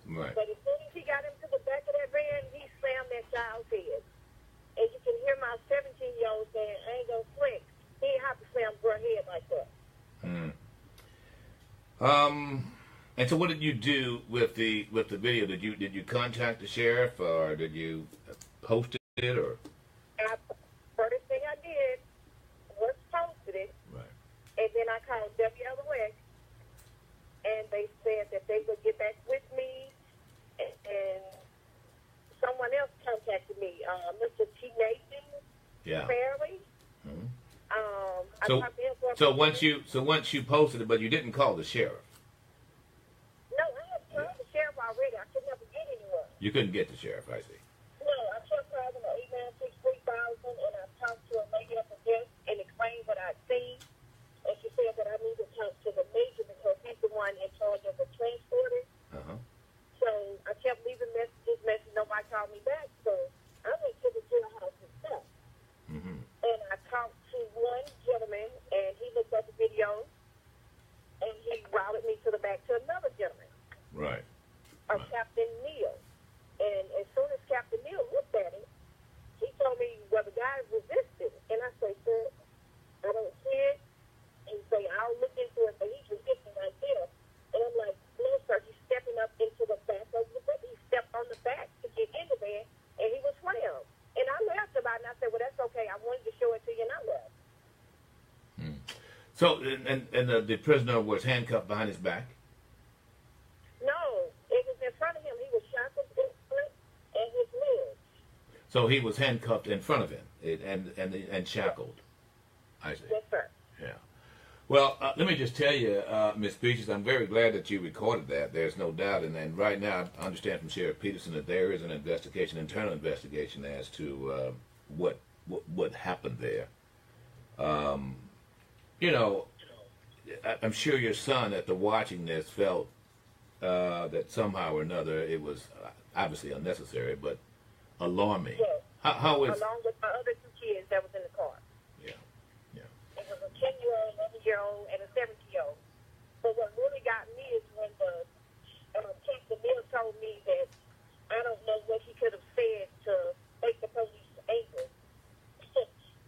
Right. But as soon as he got into the back of that van, he slammed that child's head. And you can hear my 17-year-old saying, I ain't gonna flex. He ain't have to slam her head like that. And so what did you do with the video? Did you contact the sheriff, or did you post it, or? First thing I did was posted it. Right. And then I called WLOX, and they said that they would get back with me, and someone else contacted me, Mr. T. Nathan Fairley. Mm-hmm. So once you posted it, but you didn't call the sheriff. No, I had called the sheriff already. I could never get anyone. You couldn't get the sheriff, I see. No, I kept calling the 896-3000, and I talked to a lady at the desk and explained what I'd seen. And she said that I need to talk to the major because he's the one in charge of the transporter. So I kept leaving messages, nobody called me back. So I went to the jailhouse itself. And I talked to one gentleman, and he looked at the video, and he routed me to the back to another gentleman. Right. Captain Neal. And as soon as Captain Neal looked at it, he told me, well, the guy resisted. And I said, sir, I don't see it. And he said, I'll look into it, but he's resisting right there. And I'm like, no, sir, he's stepping up into the back of the bed. He stepped on the back to get in the bed, and he was slammed. And I laughed about it, and I said, well, that's okay. I wanted to show it to you, and I left. So, and the prisoner was handcuffed behind his back? No, it was in front of him. He was shackled his foot and his legs. So he was handcuffed in front of him and shackled. I see. Yes, sir. Yeah. Well, let me just tell you, Ms. Peaches, I'm very glad that you recorded that. There's no doubt. And right now, I understand from Sheriff Peterson that there is an investigation, internal investigation, as to what happened there. You know, I'm sure your son, after watching this, felt that somehow or another it was obviously unnecessary, but alarming. Yes. How is... Along with my other two kids that was in the car. Yeah, yeah. It was a 10-year-old, 11-year-old, and a 7-year-old. But what really got me is when the Captain Neal told me that I don't know what he could have said to make the police angry.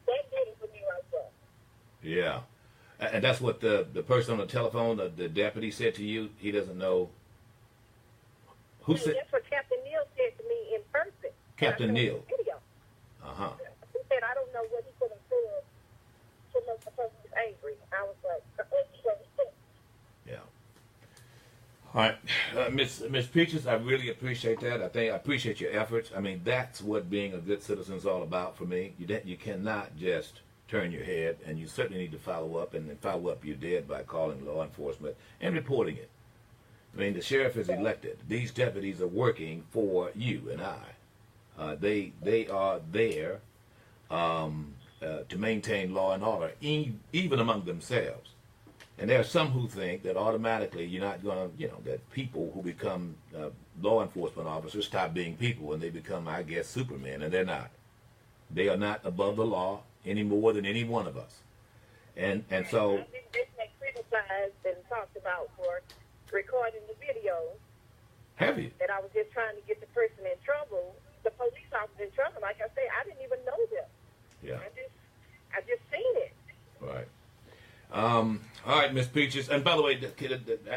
That did it for me right there. Yeah. And that's what the person on the telephone, the deputy, said to you? He doesn't know? Who said? That's what Captain Neal said to me in person. Captain Neal? Video. He said, I don't know what he could have said to make the police angry. I was like, yeah. All right. Miss Peaches, I really appreciate that. I appreciate your efforts. I mean, that's what being a good citizen is all about for me. You cannot just turn your head, and you certainly need to follow up, and follow up you did by calling law enforcement and reporting it. I mean, the sheriff is elected. These deputies are working for you and I. They are there to maintain law and order, even among themselves. And there are some who think that automatically you're not going to, that people who become law enforcement officers stop being people and they become, I guess, supermen, and they're not. They are not above the law any more than any one of us. And so... I've been criticized and talked about for recording the video. Have you? That I was just trying to get the person in trouble, the police officer in trouble. Like I say, I didn't even know them. Yeah. I just seen it. Right. All right, Miss Peaches. And by the way,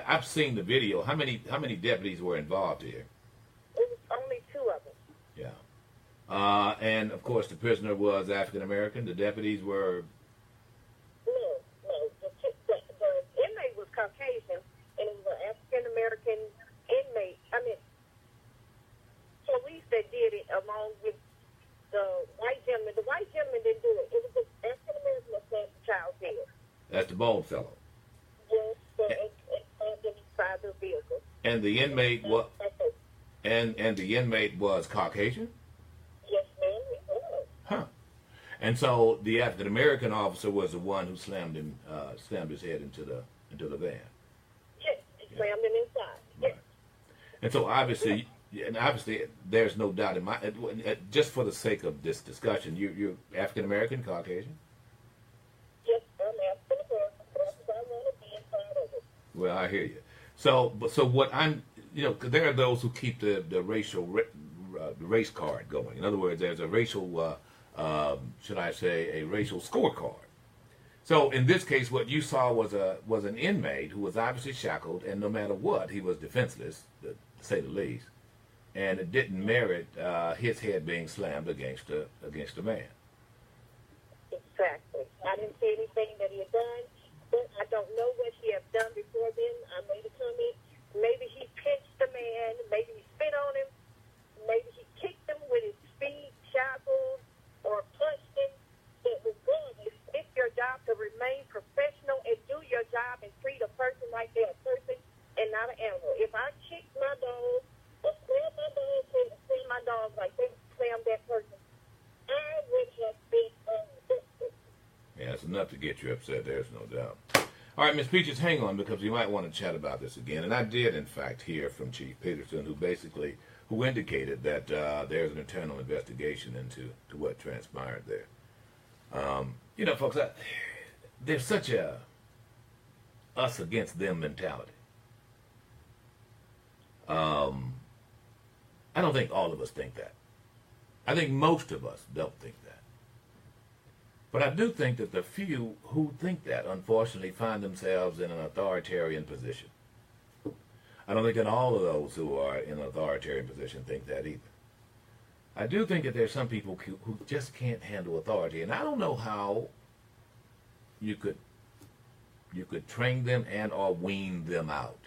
I've seen the video. How many deputies were involved here? It was only 2 of them. Yeah. And of course, the prisoner was African American. The deputies were. No. The inmate was Caucasian, and it was an African American inmate. I mean, police that did it along with the white gentleman. The white gentleman didn't do it. It was the African American that slammed the child's head. That's the bald fellow. Yes, and inside the vehicle. And the inmate was. And the inmate was Caucasian? Yes, ma'am, it was. Huh. And so the African American officer was the one who slammed his head into the van. Yes, he slammed him inside. Yes. Right. And so obviously there's no doubt in my, just for the sake of this discussion, you're African American, Caucasian? Yes, I'm African American. That's what I want to be inside of it. Well, I hear you. So what I'm 'cause there are those who keep the race card going. In other words, there's a racial, should I say, a racial scorecard. So in this case, what you saw was an inmate who was obviously shackled, and no matter what, he was defenseless, to say the least, and it didn't merit his head being slammed against a man. Exactly. I didn't see anything that he had done, but I don't know what he had done before then. I made a comment. Maybe he pinched the man. Maybe he spit on him. Maybe he kicked him with his feet, shackled, or punched him. But regardless, it's your job to remain professional and do your job and treat a person like they're a person and not an animal. If I kicked my dog or slammed my dog and slammed my dog like they slammed that person, I would have been undisciplined. Yeah, it's enough to get you upset. There's no doubt. All right, Ms. Peaches, hang on, because we might want to chat about this again. And I did, in fact, hear from Chief Peterson, who indicated that there's an internal investigation into what transpired there. Folks, there's such a us against them mentality. I don't think all of us think that. I think most of us don't think that. But I do think that the few who think that, unfortunately, find themselves in an authoritarian position. I don't think that all of those who are in an authoritarian position think that either. I do think that there's some people who just can't handle authority, and I don't know how you could train them and or wean them out.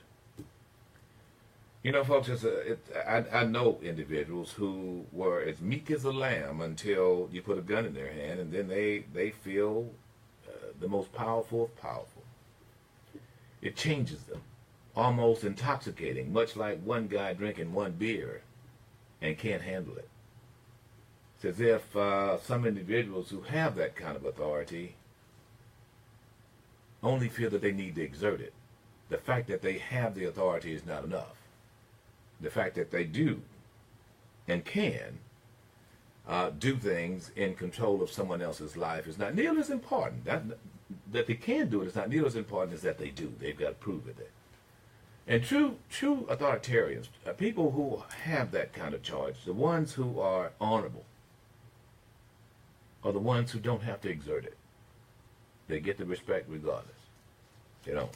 Folks, I know individuals who were as meek as a lamb until you put a gun in their hand, and then they feel the most powerful of powerful. It changes them, almost intoxicating, much like one guy drinking one beer and can't handle it. It's as if some individuals who have that kind of authority only feel that they need to exert it. The fact that they have the authority is not enough. The fact that they do and can do things in control of someone else's life is not nearly as important. That they can do it is not nearly as important as that they do. They've got to prove it. And true authoritarians, people who have that kind of charge, the ones who are honorable, are the ones who don't have to exert it. They get the respect regardless. They don't.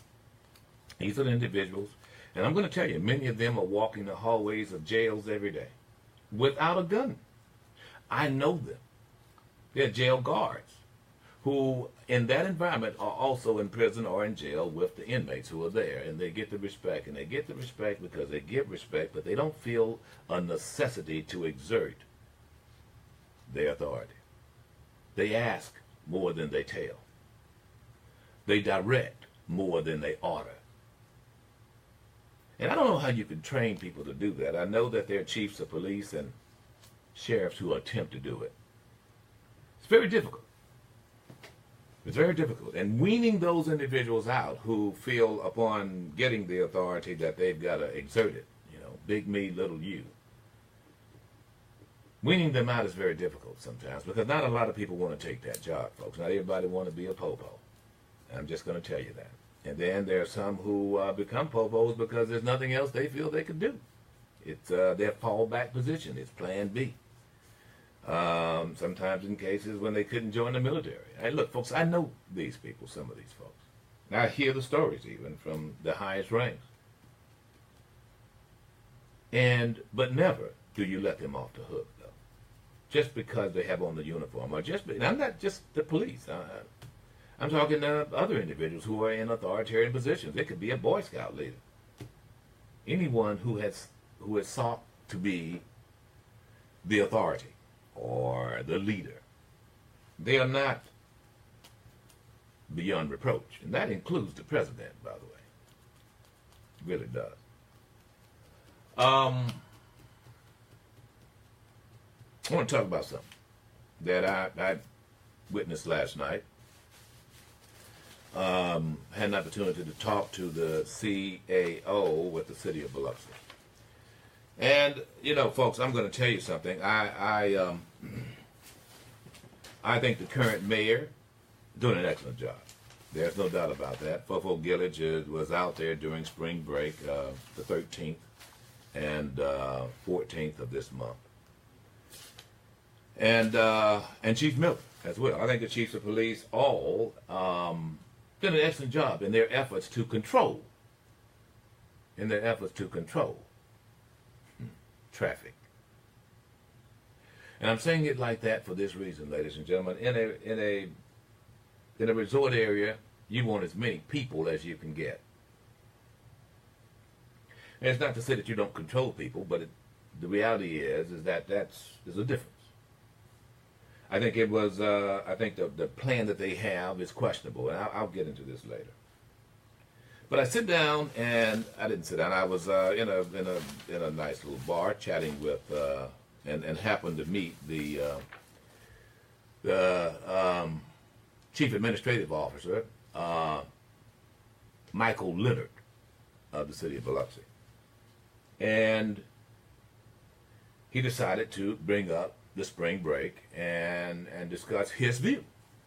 These are the individuals. And I'm going to tell you, many of them are walking the hallways of jails every day without a gun. I know them. They're jail guards who, in that environment, are also in prison or in jail with the inmates who are there. And they get the respect. And they get the respect because they give respect, but they don't feel a necessity to exert their authority. They ask more than they tell. They direct more than they order. And I don't know how you can train people to do that. I know that there are chiefs of police and sheriffs who attempt to do it. It's very difficult. It's very difficult. And weaning those individuals out who feel upon getting the authority that they've got to exert it, big me, little you. Weaning them out is very difficult sometimes because not a lot of people want to take that job, folks. Not everybody want to be a popo. I'm just going to tell you that. And then there are some who become popos because there's nothing else they feel they can do. It's their fallback position. It's plan B. Sometimes in cases when they couldn't join the military. Hey, look, folks, I know these people, some of these folks. And I hear the stories even from the highest ranks. But never do you let them off the hook, though. Just because they have on the uniform. And I'm not just the police. I'm talking other individuals who are in authoritarian positions. It could be a Boy Scout leader. Anyone who has sought to be the authority or the leader. They are not beyond reproach. And that includes the president, by the way. It really does. I want to talk about something that I witnessed last night. Had an opportunity to talk to the CAO with the city of Biloxi. And, folks, I'm going to tell you something. I think the current mayor doing an excellent job. There's no doubt about that. Fofo Gillage was out there during spring break, the 13th, and 14th of this month. And Chief Miller as well. I think the chiefs of police all did an excellent job in their efforts to control, traffic. And I'm saying it like that for this reason, ladies and gentlemen. In a resort area, you want as many people as you can get. And it's not to say that you don't control people, but the reality is that there's a difference. I think it was. I think the plan that they have is questionable, and I'll get into this later. But I sit down, and I didn't sit down. I was in a nice little bar chatting with, and happened to meet the chief administrative officer, Michael Leonard, of the city of Biloxi, and he decided to bring up the spring break and discuss his view,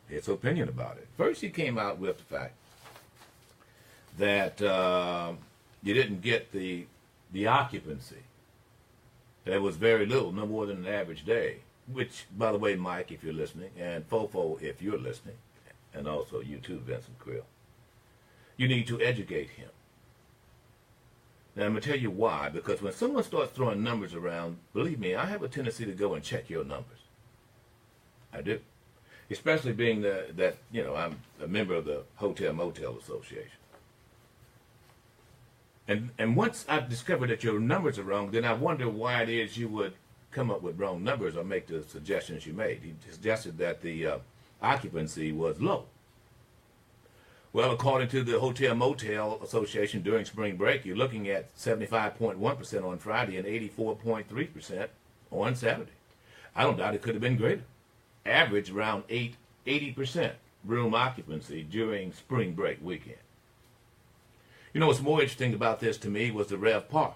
his opinion about it. First, he came out with the fact that you didn't get the occupancy. There was very little, no more than an average day, which, by the way, Mike, if you're listening, and Fofo, if you're listening, and also you too, Vincent Krill, you need to educate him. Now, I'm going to tell you why, because when someone starts throwing numbers around, believe me, I have a tendency to go and check your numbers. I do. Especially being that I'm a member of the Hotel Motel Association. And once I've discovered that your numbers are wrong, then I wonder why it is you would come up with wrong numbers or make the suggestions you made. He suggested that the occupancy was low. Well, according to the Hotel Motel Association, during spring break, you're looking at 75.1% on Friday and 84.3% on Saturday. I don't doubt it could have been greater. Average around 80% room occupancy during spring break weekend. You know what's more interesting about this to me was the RevPAR.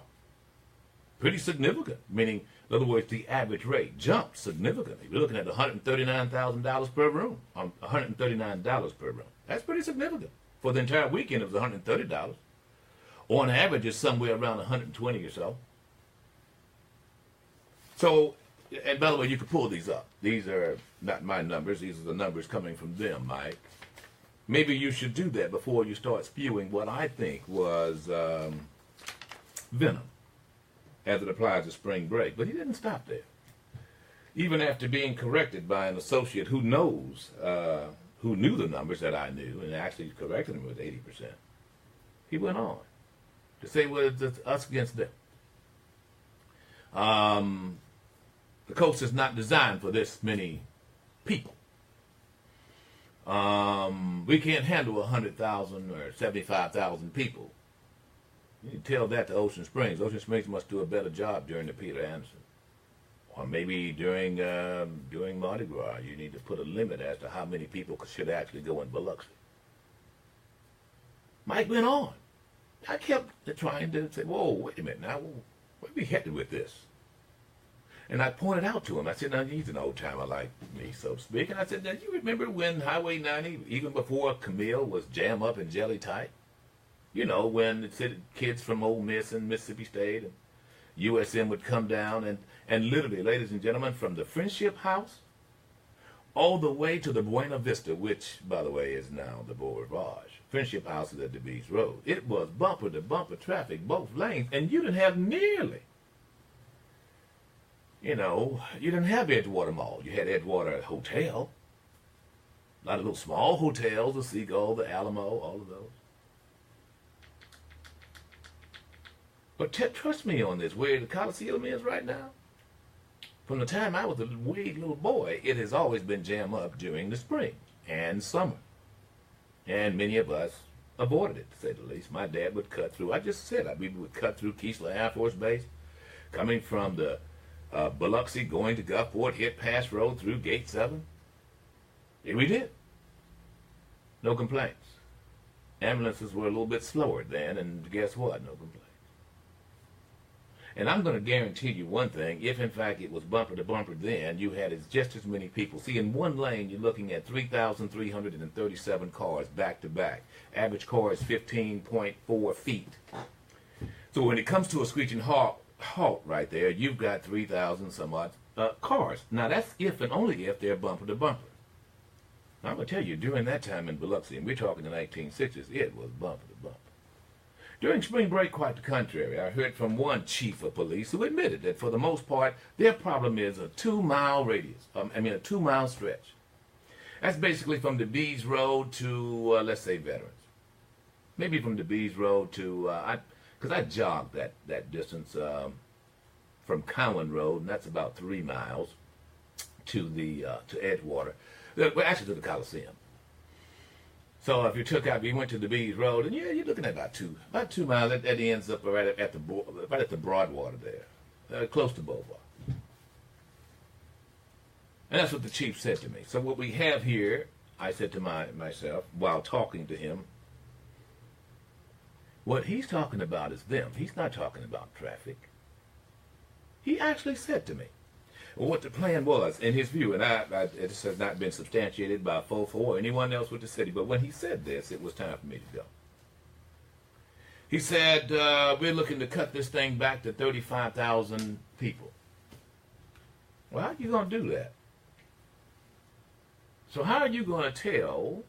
Pretty significant, meaning, in other words, the average rate jumped significantly. We're looking at $139,000 per room, $139 per room. That's pretty significant. For the entire weekend, it was $130. On average, it's somewhere around $120 or so. So, and by the way, you can pull these up. These are not my numbers. These are the numbers coming from them, Mike. Maybe you should do that before you start spewing what I think was venom as it applies to spring break. But he didn't stop there. Even after being corrected by an associate who knows, who knew the numbers that I knew and actually corrected him with 80%, he went on to say, well, it's us against them. The coast is not designed for this many people. We can't handle 100,000 or 75,000 people. You can tell that to Ocean Springs. Ocean Springs must do a better job during the Peter Anderson. Or maybe during Mardi Gras, you need to put a limit as to how many people should actually go in Biloxi. Mike went on. I kept trying to say, whoa, wait a minute now, where are we headed with this? And I pointed out to him, I said, now he's an old timer like me, so to speak. And I said, now you remember when Highway 90, even before Camille, was jam up and jelly tight? You know, when it said kids from Ole Miss and Mississippi State and USM would come down and literally, ladies and gentlemen, from the Friendship House all the way to the Buena Vista, which, by the way, is now the Beau Rivage. Friendship House is at DeBees Road. It was bumper-to-bumper traffic, both lanes, and you didn't have nearly, you didn't have Edgewater Mall. You had Edgewater Hotel. A lot of little small hotels, the Seagull, the Alamo, all of those. But trust me on this, where the Coliseum is right now, from the time I was a wee little boy, it has always been jammed up during the spring and summer. And many of us avoided it, to say the least. My dad would cut through, I just said, we would cut through Keesler Air Force Base, coming from the Biloxi, going to Gulfport, hit Pass Road through Gate 7. And we did. No complaints. Ambulances were a little bit slower then, and guess what? No complaints. And I'm going to guarantee you one thing, if in fact it was bumper to bumper then, you had just as many people. See, in one lane, you're looking at 3,337 cars back to back. Average car is 15.4 feet. So when it comes to a screeching halt halt right there. You've got 3,000 some odd cars. Now that's if and only if they're bumper to bumper. Now, I'm going to tell you, during that time in Biloxi, and we're talking the 1960s, it was bumper to bumper. During spring break, quite the contrary. I heard from one chief of police who admitted that for the most part, their problem is a 2-mile radius. A 2-mile stretch. That's basically from the Bees Road to, let's say, Veterans. Maybe from the Bees Road to, because I jogged that distance from Cowan Road, and that's about 3 miles to Edgewater. Well, actually to the Coliseum. So if you went to the Bees Road, and yeah, you're looking at about 2 miles. That ends up right at the Broadwater there, close to Beauvoir. And that's what the chief said to me. So what we have here, I said to myself while talking to him, what he's talking about is them. He's not talking about traffic. He actually said to me what the plan was in his view, and it has not been substantiated by Fofo or anyone else with the city, but when he said this, it was time for me to go. He said, we're looking to cut this thing back to 35,000 people. Well, how are you going to do that? So how are you going to tell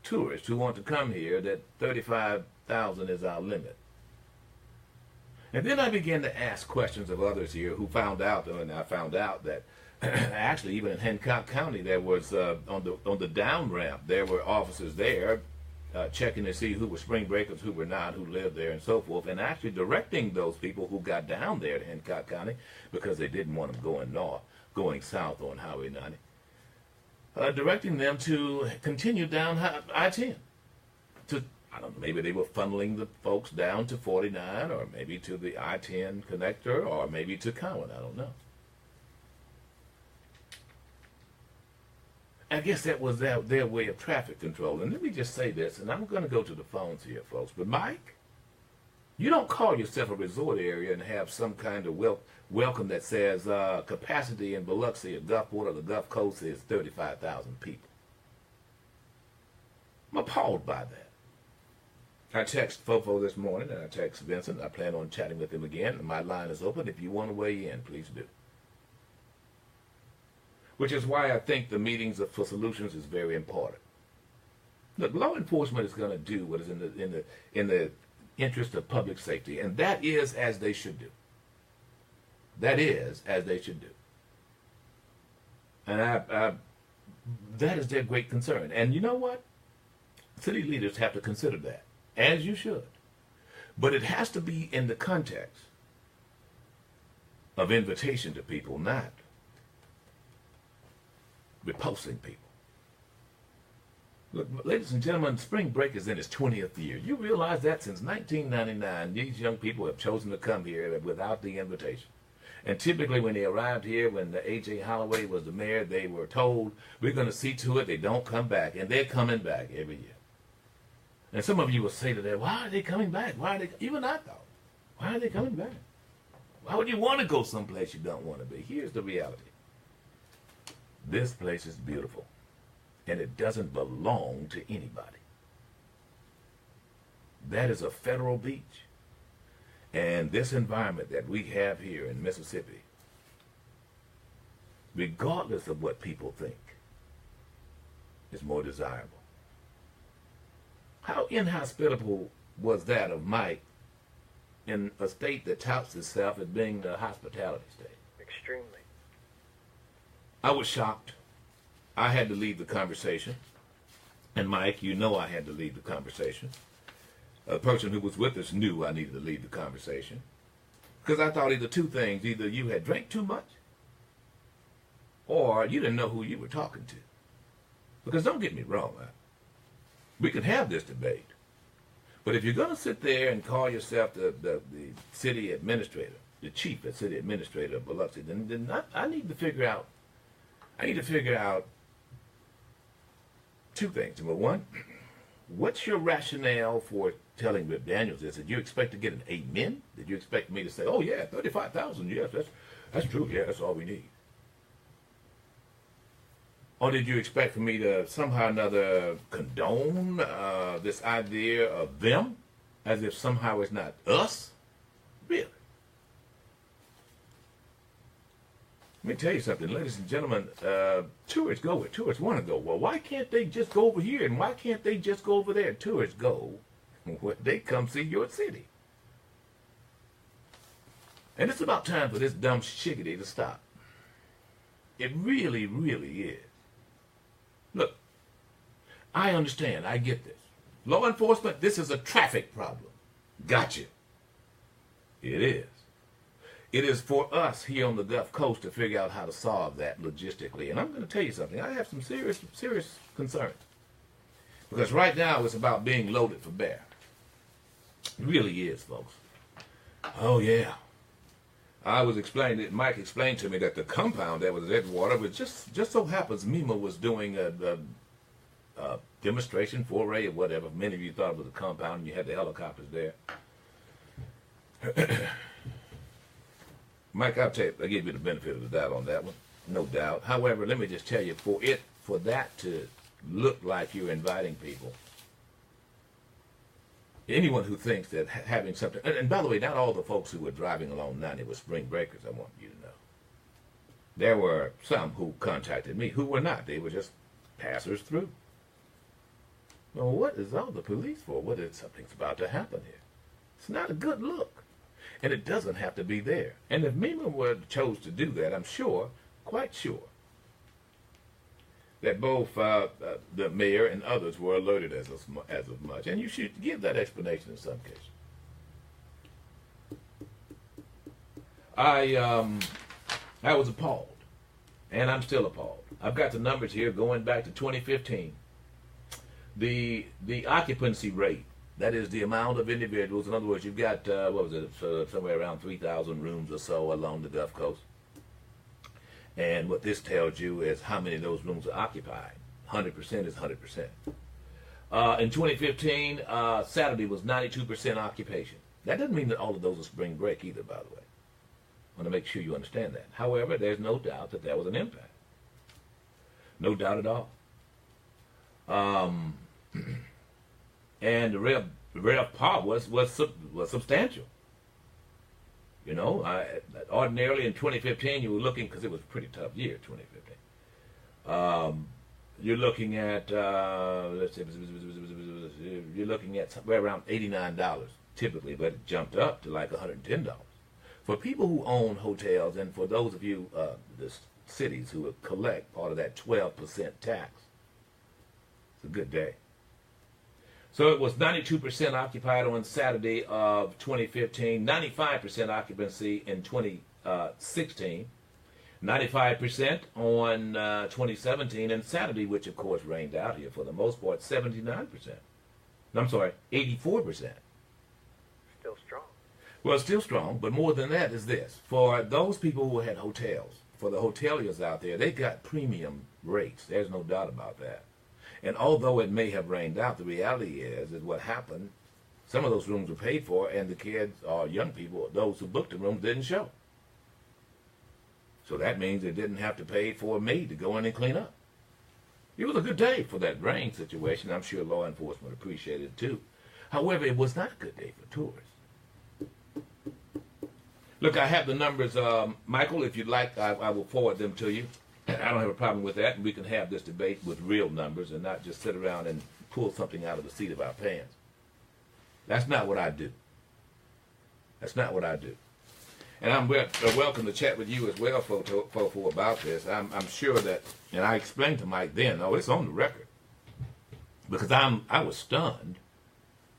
tourists who want to come here that 35,000 is our limit? And then I began to ask questions of others here who found out, and I found out that actually even in Hancock County there was, on the down ramp, there were officers there checking to see who were spring breakers, who were not, who lived there and so forth, and actually directing those people who got down there to Hancock County because they didn't want them going south on Highway 90, directing them to continue down I-10 to, I don't know, maybe they were funneling the folks down to 49 or maybe to the I-10 connector or maybe to Cowan. I don't know. I guess that was their way of traffic control. And let me just say this, and I'm going to go to the phones here, folks. But Mike, you don't call yourself a resort area and have some kind of welcome that says capacity in Biloxi or Gulfport or the Gulf Coast is 35,000 people. I'm appalled by that. I text Fofo this morning, and I text Vincent. I plan on chatting with him again. My line is open. If you want to weigh in, please do. Which is why I think the meetings for solutions is very important. Look, law enforcement is going to do what is in the interest of public safety, and that is as they should do. That is as they should do. And that is their great concern. And you know what? City leaders have to consider that. As you should. But it has to be in the context of invitation to people, not repulsing people. Look, ladies and gentlemen, spring break is in its 20th year. You realize that since 1999, these young people have chosen to come here without the invitation. And typically when they arrived here, when the A.J. Holloway was the mayor, they were told, we're going to see to it they don't come back. And they're coming back every year. And some of you will say to them, why are they coming back? Why are they? Even I thought, why are they coming back? Why would you want to go someplace you don't want to be? Here's the reality. This place is beautiful, and it doesn't belong to anybody. That is a federal beach. And this environment that we have here in Mississippi, regardless of what people think, is more desirable. How inhospitable was that of Mike in a state that touts itself as being the hospitality state? Extremely. I was shocked. I had to leave the conversation. And Mike, you know I had to leave the conversation. A person who was with us knew I needed to leave the conversation. Because I thought either two things. Either you had drank too much, or you didn't know who you were talking to. Because don't get me wrong, we can have this debate. But if you're going to sit there and call yourself the city administrator, the chief city administrator of Biloxi, then I need to figure out, two things. Number one, what's your rationale for telling Rip Daniels this? Did you expect to get an amen? Did you expect me to say, oh yeah, 35,000, yes, that's true, yeah, that's all we need? Or did you expect for me to somehow or another condone this idea of them, as if somehow it's not us? Really? me tell you something, ladies and gentlemen. Tourists go where tourists want to go. Well, why can't they just go over here, and why can't they just go over there? Tourists go where they come see your city. And it's about time for this dumb shiggity to stop. It really, really is. Look, I understand. I get this. Law enforcement, this is a traffic problem. Gotcha. It is. It is for us here on the Gulf Coast to figure out how to solve that logistically. And I'm going to tell you something. I have some serious concerns. Because right now it's about being loaded for bear. It really is, folks. Oh, yeah. I was explaining it. Mike explained to me that the compound that was at Edgewater was just so happens MEMA was doing a demonstration, foray, or whatever. Many of you thought it was a compound and you had the helicopters there. Mike, I'll give you the benefit of the doubt on that one. No doubt. However, let me just tell you, for that to look like you're inviting people, anyone who thinks that having something, and by the way, not all the folks who were driving along 90 were spring breakers, I want you to know. There were some who contacted me who were not. They were just passers through. Well, what is all the police for? Something's about to happen here. It's not a good look. And it doesn't have to be there. And if MEMA chose to do that, I'm sure, quite sure, that both the mayor and others were alerted as of much. And you should give that explanation in some cases. I was appalled. And I'm still appalled. I've got the numbers here going back to 2015. The occupancy rate, that is the amount of individuals. In other words, you've got, somewhere around 3,000 rooms or so along the Gulf Coast. And what this tells you is how many of those rooms are occupied. 100% is 100%. In 2015, Saturday was 92% occupation. That doesn't mean that all of those are spring break either, by the way. I want to make sure you understand that. However, there's no doubt that there was an impact. No doubt at all. And the RevPAR was substantial. You know, ordinarily in 2015 you were looking, because it was a pretty tough year, 2015. You're looking at you're looking at somewhere around $89 typically, but it jumped up to like $110. For people who own hotels, and for those of you, the cities who would collect part of that 12% tax, it's a good day. So it was 92% occupied on Saturday of 2015, 95% occupancy in 2016, 95% on 2017, and Saturday, which of course rained out here for the most part, 79%. I'm sorry, 84%. Still strong. Well, still strong, but more than that is this. For those people who had hotels, for the hoteliers out there, they got premium rates. There's no doubt about that. And although it may have rained out, the reality is what happened, some of those rooms were paid for, and the kids or young people, those who booked the rooms, didn't show. So that means they didn't have to pay for a maid to go in and clean up. It was a good day for that rain situation. I'm sure law enforcement appreciated it too. However, it was not a good day for tourists. Look, I have the numbers, Michael. If you'd like, I will forward them to you. I don't have a problem with that, and we can have this debate with real numbers and not just sit around and pull something out of the seat of our pants. That's not what I do. That's not what I do. And I'm welcome to chat with you as well, Fofo, about this. I'm sure that, and I explained to Mike then, it's on the record, because I was stunned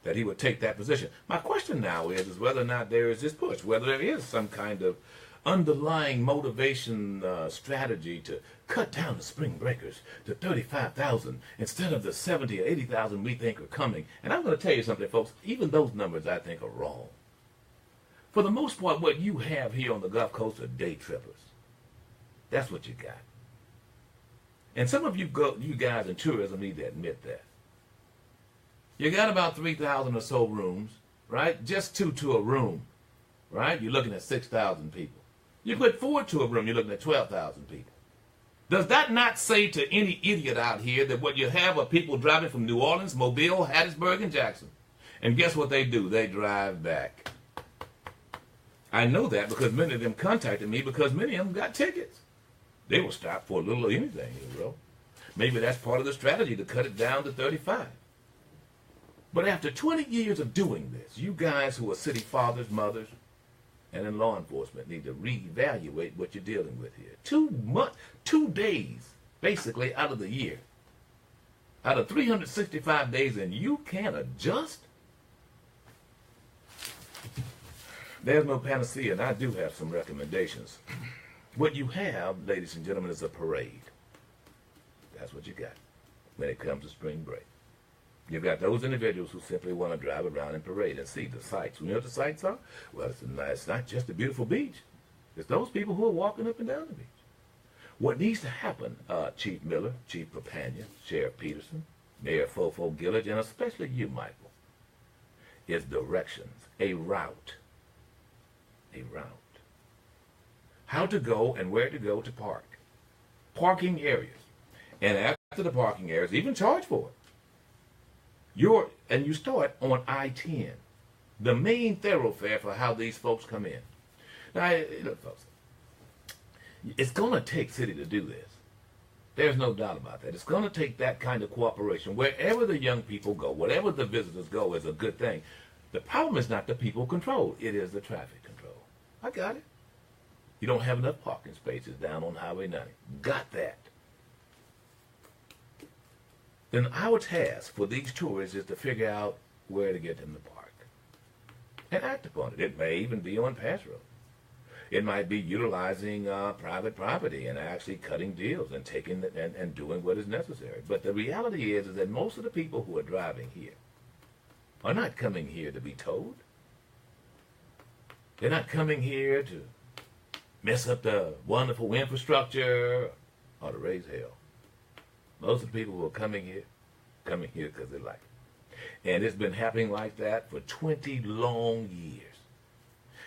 that he would take that position. My question now is whether or not there is this push, whether there is some kind of underlying motivation strategy to cut down the spring breakers to 35,000 instead of the 70 or 80,000 we think are coming. And I'm going to tell you something, folks. Even those numbers I think are wrong. For the most part, what you have here on the Gulf Coast are day trippers. That's what you got. And some of you guys in tourism need to admit that. You got about 3,000 or so rooms, right? Just two to a room, right? You're looking at 6,000 people. You put 4 to a room, you're looking at 12,000 people. Does that not say to any idiot out here that what you have are people driving from New Orleans, Mobile, Hattiesburg, and Jackson? And guess what they do? They drive back. I know that because many of them contacted me because many of them got tickets. They will stop for a little of anything, Maybe that's part of the strategy to cut it down to 35. But after 20 years of doing this, you guys who are city fathers, mothers, and in law enforcement need to reevaluate what you're dealing with here. 2 days, basically, out of the year. Out of 365 days, and you can't adjust? There's no panacea, and I do have some recommendations. What you have, ladies and gentlemen, is a parade. That's what you got when it comes to spring break. You've got those individuals who simply want to drive around and parade and see the sights. You know what the sights are? Well, it's not just a beautiful beach. It's those people who are walking up and down the beach. What needs to happen, Chief Miller, Chief Papania, Sheriff Peterson, Mayor Fofo Gillage, and especially you, Michael, is directions, a route. A route. How to go and where to go to park. Parking areas. And after the parking areas, even charge for it. And you start on I-10, the main thoroughfare for how these folks come in. Now, look, folks, it's going to take city to do this. There's no doubt about that. It's going to take that kind of cooperation. Wherever the young people go, whatever the visitors go is a good thing. The problem is not the people control. It is the traffic control. I got it. You don't have enough parking spaces down on Highway 90. Got that. Then our task for these tourists is to figure out where to get them to park and act upon it. It may even be on pass road. It might be utilizing private property and actually cutting deals and taking and doing what is necessary. But the reality is that most of the people who are driving here are not coming here to be towed. They're not coming here to mess up the wonderful infrastructure or to raise hell. Most of the people who are coming here because they like it. And it's been happening like that for 20 long years.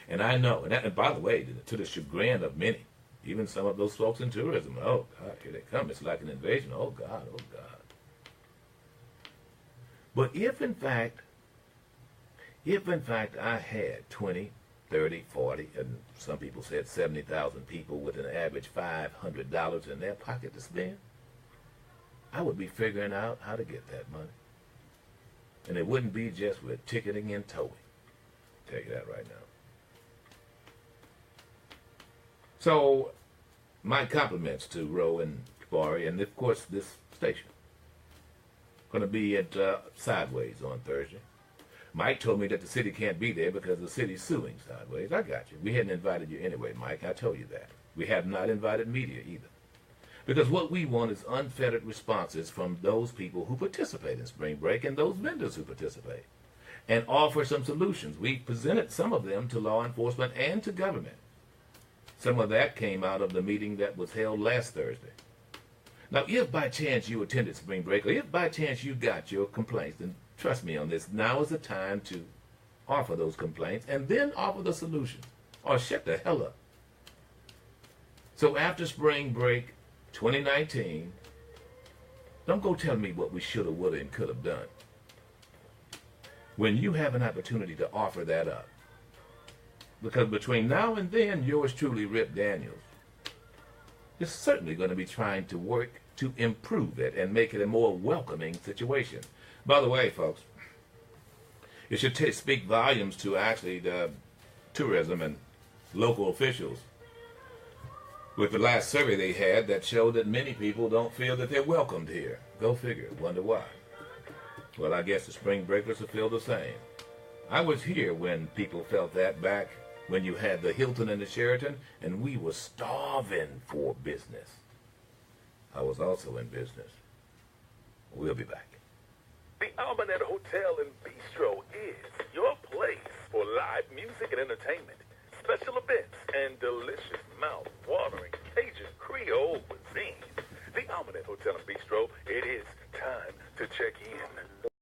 And I know, and by the way, to the chagrin of many, even some of those folks in tourism, oh God, here they come. It's like an invasion. Oh God, oh God. But if in fact I had 20, 30, 40, and some people said 70,000 people with an average $500 in their pocket to spend, I would be figuring out how to get that money. And it wouldn't be just with ticketing and towing. I'll tell you that right now. So, my compliments to Roe and Barry, and of course this station. Going to be at Sideways on Thursday. Mike told me that the city can't be there because the city's suing Sideways. I got you. We hadn't invited you anyway, Mike. I told you that. We have not invited media either. Because what we want is unfettered responses from those people who participate in spring break and those vendors who participate, and offer some solutions. We presented some of them to law enforcement and to government. Some of that came out of the meeting that was held last Thursday. Now, if by chance you attended spring break, or if by chance you got your complaints, then trust me on this, now is the time to offer those complaints and then offer the solution, or shut the hell up. So after spring break 2019, don't go tell me what we should have, would have, and could have done. When you have an opportunity to offer that up, because between now and then, yours truly, Rip Daniels, is certainly going to be trying to work to improve it and make it a more welcoming situation. By the way, folks, it should speak volumes to actually the tourism and local officials with the last survey they had that showed that many people don't feel that they're welcomed here. Go figure. Wonder why. Well, I guess the spring breakers will feel the same. I was here when people felt that back when you had the Hilton and the Sheraton, and we were starving for business. I was also in business. We'll be back. The Almanet Hotel and Bistro is your place for live music and entertainment, special events, and delicious mouth-watering Cajun Creole cuisine. The Almanet Hotel and Bistro, it is time to check in.